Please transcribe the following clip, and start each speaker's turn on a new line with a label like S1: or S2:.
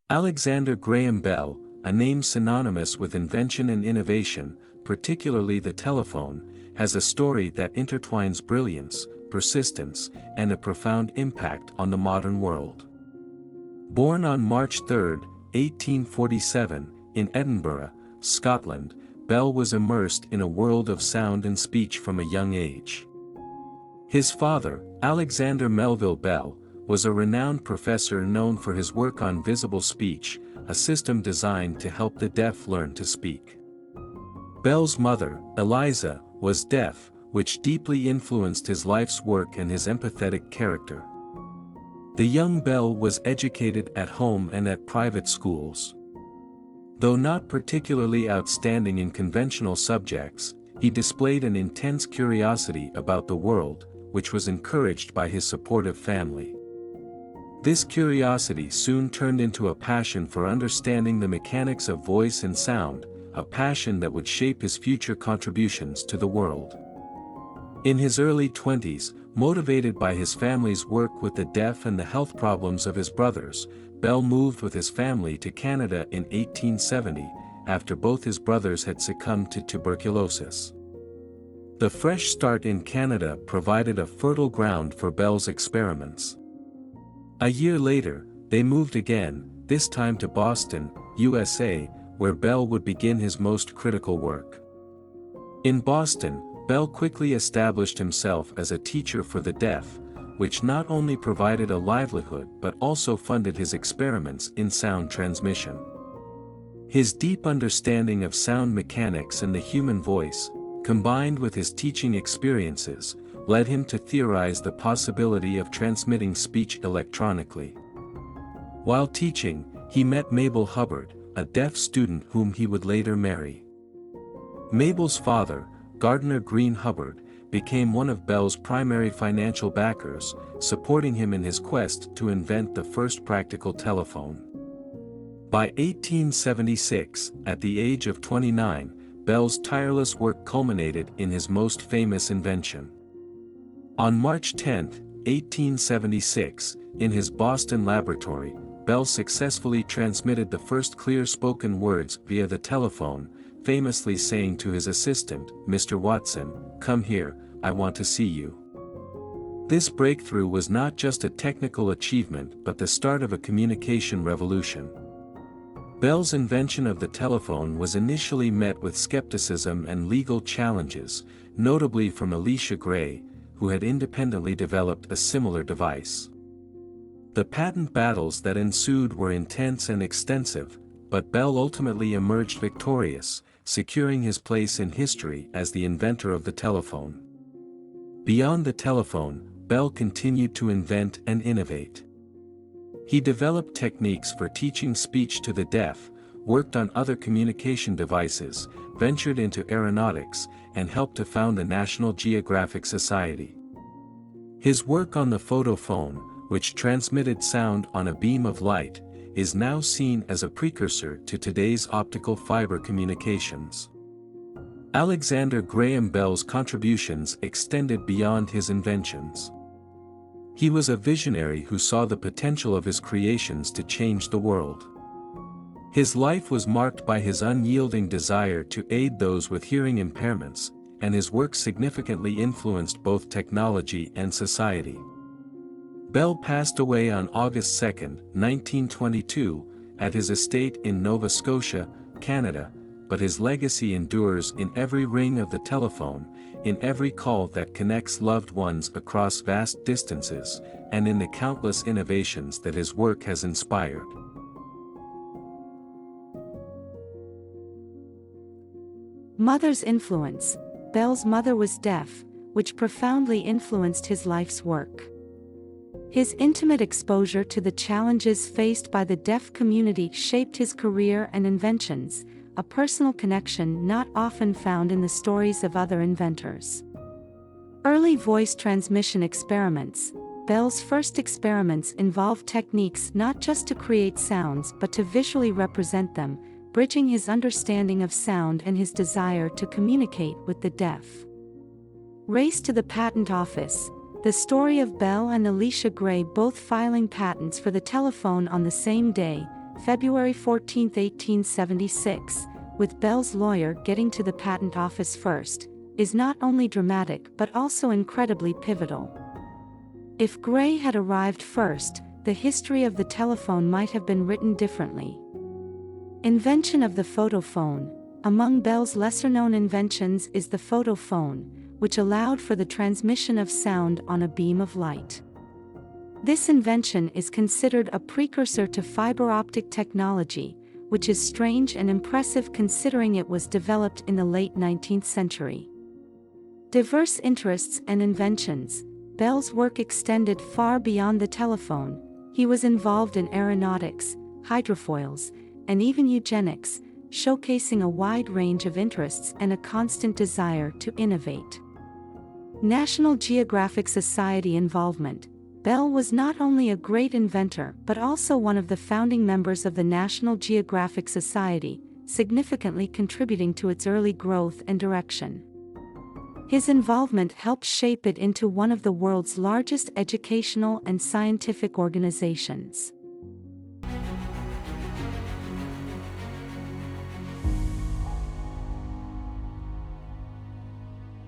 S1: Alexander Graham Bell, a name synonymous with invention and innovation, particularly the telephone, has a story that intertwines brilliance, persistence, and a profound impact on the modern world. Born on March 3, 1847, in Edinburgh, Scotland, Bell was immersed in a world of sound and speech from a young age. His father, Alexander Melville Bell, was a renowned professor known for his work on visible speech, a system designed to help the deaf learn to speak. Bell's mother, Eliza, was deaf, which deeply influenced his life's work and his empathetic character. The young Bell was educated at home and at private schools. Though not particularly outstanding in conventional subjects, he displayed an intense curiosity about the world, which was encouraged by his supportive family. This curiosity soon turned into a passion for understanding the mechanics of voice and sound, a passion that would shape his future contributions to the world. In his early 20s, motivated by his family's work with the deaf and the health problems of his brothers, Bell moved with his family to Canada in 1870, after both his brothers had succumbed to tuberculosis. The fresh start in Canada provided a fertile ground for Bell's experiments. A year later, they moved again, this time to Boston, USA, where Bell would begin his most critical work. In Boston, Bell quickly established himself as a teacher for the deaf, which not only provided a livelihood but also funded his experiments in sound transmission. His deep understanding of sound mechanics and the human voice, combined with his teaching experiences, led him to theorize the possibility of transmitting speech electronically. While teaching, he met Mabel Hubbard, a deaf student whom he would later marry. Mabel's father, Gardner Green Hubbard, became one of Bell's primary financial backers, supporting him in his quest to invent the first practical telephone. By 1876, at the age of 29, Bell's tireless work culminated in his most famous invention. On March 10, 1876, in his Boston laboratory, Bell successfully transmitted the first clear-spoken words via the telephone, famously saying to his assistant, "Mr. Watson, come here, I want to see you." This breakthrough was not just a technical achievement but the start of a communication revolution. Bell's invention of the telephone was initially met with skepticism and legal challenges, notably from Elisha Gray, who had independently developed a similar device. The patent battles that ensued were intense and extensive, but Bell ultimately emerged victorious, securing his place in history as the inventor of the telephone. Beyond the telephone, Bell continued to invent and innovate. He developed techniques for teaching speech to the deaf, worked on other communication devices, ventured into aeronautics, and helped to found the National Geographic Society. His work on the photophone, which transmitted sound on a beam of light, is now seen as a precursor to today's optical fiber communications. Alexander Graham Bell's contributions extended beyond his inventions. He was a visionary who saw the potential of his creations to change the world. His life was marked by his unyielding desire to aid those with hearing impairments, and his work significantly influenced both technology and society. Bell passed away on August 2, 1922, at his estate in Nova Scotia, Canada, but his legacy endures in every ring of the telephone, in every call that connects loved ones across vast distances, and in the countless innovations that his work has inspired.
S2: Mother's influence. Bell's mother was deaf, which profoundly influenced his life's work. His intimate exposure to the challenges faced by the deaf community shaped his career and inventions, a personal connection not often found in the stories of other inventors. Early voice transmission experiments. Bell's first experiments involved techniques not just to create sounds but to visually represent them, bridging his understanding of sound and his desire to communicate with the deaf. Race to the patent office. The story of Bell and Elisha Gray both filing patents for the telephone on the same day, February 14, 1876, with Bell's lawyer getting to the patent office first, is not only dramatic but also incredibly pivotal. If Gray had arrived first, the history of the telephone might have been written differently. Invention of the photophone. Among Bell's lesser-known inventions is the photophone, which allowed for the transmission of sound on a beam of light. This invention is considered a precursor to fiber optic technology, which is strange and impressive considering it was developed in the late 19th century. Diverse interests and inventions. Bell's work extended far beyond the telephone. He was involved in aeronautics, hydrofoils, and even eugenics, showcasing a wide range of interests and a constant desire to innovate. National Geographic Society involvement. Bell was not only a great inventor but also one of the founding members of the National Geographic Society, significantly contributing to its early growth and direction. His involvement helped shape it into one of the world's largest educational and scientific organizations.